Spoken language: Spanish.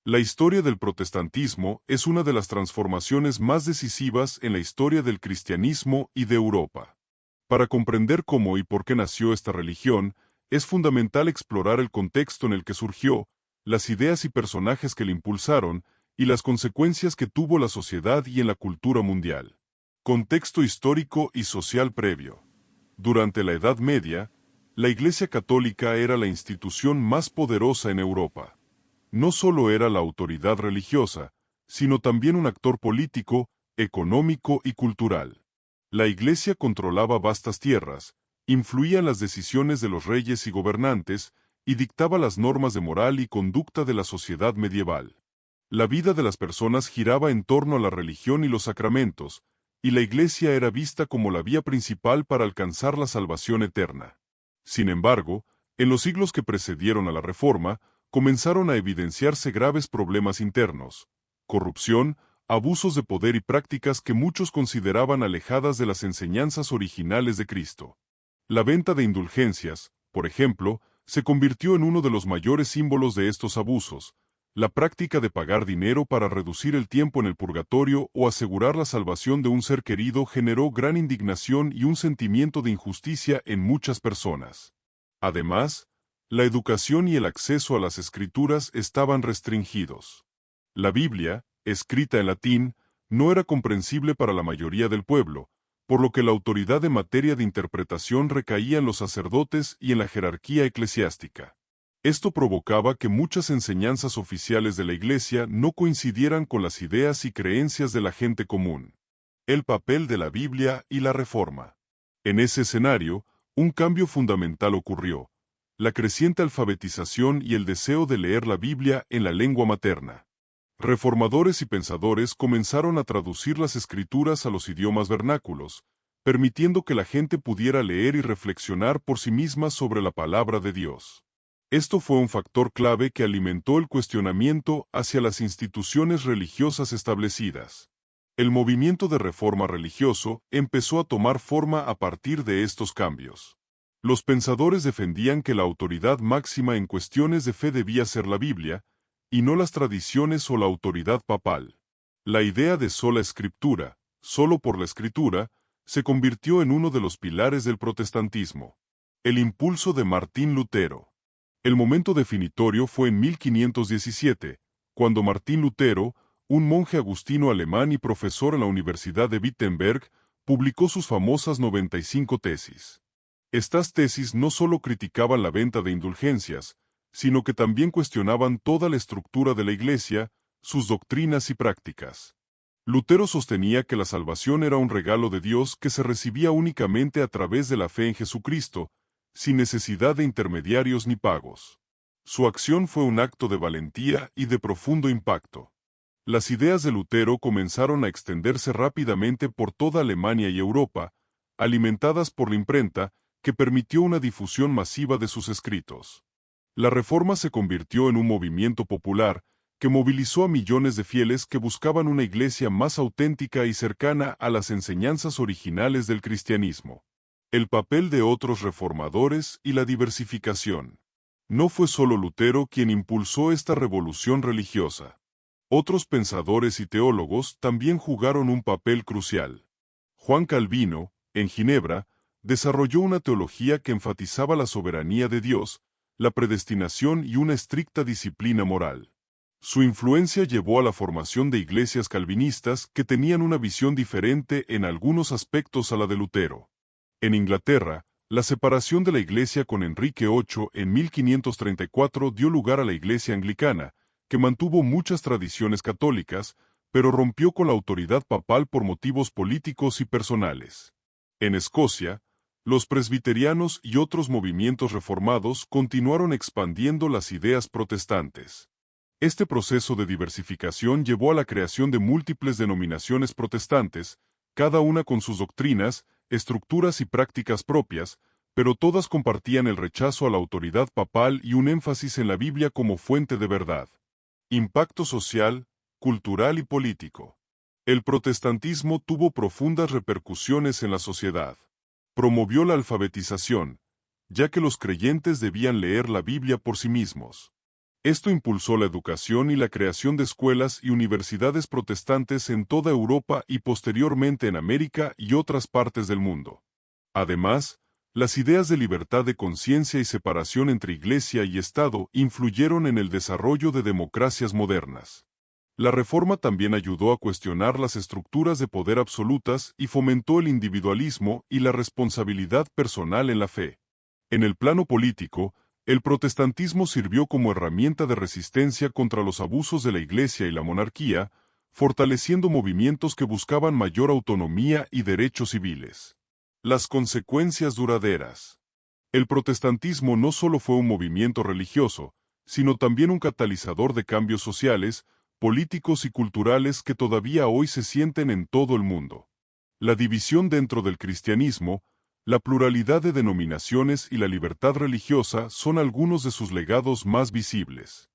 La historia del protestantismo es una de las transformaciones más decisivas en la historia del cristianismo y de Europa. Para comprender cómo y por qué nació esta religión, es fundamental explorar el contexto en el que surgió, las ideas y personajes que la impulsaron, y las consecuencias que tuvo la sociedad y en la cultura mundial. Contexto histórico y social previo. Durante la Edad Media, la Iglesia Católica era la institución más poderosa en Europa. No solo era la autoridad religiosa, sino también un actor político, económico y cultural. La Iglesia controlaba vastas tierras, influía en las decisiones de los reyes y gobernantes, y dictaba las normas de moral y conducta de la sociedad medieval. La vida de las personas giraba en torno a la religión y los sacramentos, y la Iglesia era vista como la vía principal para alcanzar la salvación eterna. Sin embargo, en los siglos que precedieron a la Reforma, comenzaron a evidenciarse graves problemas internos: corrupción, abusos de poder y prácticas que muchos consideraban alejadas de las enseñanzas originales de Cristo. La venta de indulgencias, por ejemplo, se convirtió en uno de los mayores símbolos de estos abusos. La práctica de pagar dinero para reducir el tiempo en el purgatorio o asegurar la salvación de un ser querido generó gran indignación y un sentimiento de injusticia en muchas personas. Además, la educación y el acceso a las escrituras estaban restringidos. La Biblia, escrita en latín, no era comprensible para la mayoría del pueblo, por lo que la autoridad en materia de interpretación recaía en los sacerdotes y en la jerarquía eclesiástica. Esto provocaba que muchas enseñanzas oficiales de la Iglesia no coincidieran con las ideas y creencias de la gente común. El papel de la Biblia y la Reforma. En ese escenario, un cambio fundamental ocurrió: la creciente alfabetización y el deseo de leer la Biblia en la lengua materna. Reformadores y pensadores comenzaron a traducir las escrituras a los idiomas vernáculos, permitiendo que la gente pudiera leer y reflexionar por sí misma sobre la palabra de Dios. Esto fue un factor clave que alimentó el cuestionamiento hacia las instituciones religiosas establecidas. El movimiento de reforma religioso empezó a tomar forma a partir de estos cambios. Los pensadores defendían que la autoridad máxima en cuestiones de fe debía ser la Biblia, y no las tradiciones o la autoridad papal. La idea de sola escritura, solo por la escritura, se convirtió en uno de los pilares del protestantismo. El impulso de Martín Lutero. El momento definitorio fue en 1517, cuando Martín Lutero, un monje agustino alemán y profesor en la Universidad de Wittenberg, publicó sus famosas 95 tesis. Estas tesis no solo criticaban la venta de indulgencias, sino que también cuestionaban toda la estructura de la Iglesia, sus doctrinas y prácticas. Lutero sostenía que la salvación era un regalo de Dios que se recibía únicamente a través de la fe en Jesucristo, sin necesidad de intermediarios ni pagos. Su acción fue un acto de valentía y de profundo impacto. Las ideas de Lutero comenzaron a extenderse rápidamente por toda Alemania y Europa, alimentadas por la imprenta, que permitió una difusión masiva de sus escritos. La Reforma se convirtió en un movimiento popular que movilizó a millones de fieles que buscaban una iglesia más auténtica y cercana a las enseñanzas originales del cristianismo. El papel de otros reformadores y la diversificación. No fue solo Lutero quien impulsó esta revolución religiosa. Otros pensadores y teólogos también jugaron un papel crucial. Juan Calvino, en Ginebra, desarrolló una teología que enfatizaba la soberanía de Dios, la predestinación y una estricta disciplina moral. Su influencia llevó a la formación de iglesias calvinistas que tenían una visión diferente en algunos aspectos a la de Lutero. En Inglaterra, la separación de la Iglesia con Enrique VIII en 1534 dio lugar a la Iglesia anglicana, que mantuvo muchas tradiciones católicas, pero rompió con la autoridad papal por motivos políticos y personales. En Escocia, los presbiterianos y otros movimientos reformados continuaron expandiendo las ideas protestantes. Este proceso de diversificación llevó a la creación de múltiples denominaciones protestantes, cada una con sus doctrinas, estructuras y prácticas propias, pero todas compartían el rechazo a la autoridad papal y un énfasis en la Biblia como fuente de verdad. Impacto social, cultural y político. El protestantismo tuvo profundas repercusiones en la sociedad. Promovió la alfabetización, ya que los creyentes debían leer la Biblia por sí mismos. Esto impulsó la educación y la creación de escuelas y universidades protestantes en toda Europa y posteriormente en América y otras partes del mundo. Además, las ideas de libertad de conciencia y separación entre Iglesia y Estado influyeron en el desarrollo de democracias modernas. La Reforma también ayudó a cuestionar las estructuras de poder absolutas y fomentó el individualismo y la responsabilidad personal en la fe. En el plano político, el protestantismo sirvió como herramienta de resistencia contra los abusos de la Iglesia y la monarquía, fortaleciendo movimientos que buscaban mayor autonomía y derechos civiles. Las consecuencias duraderas. El protestantismo no solo fue un movimiento religioso, sino también un catalizador de cambios sociales, políticos y culturales que todavía hoy se sienten en todo el mundo. La división dentro del cristianismo, la pluralidad de denominaciones y la libertad religiosa son algunos de sus legados más visibles.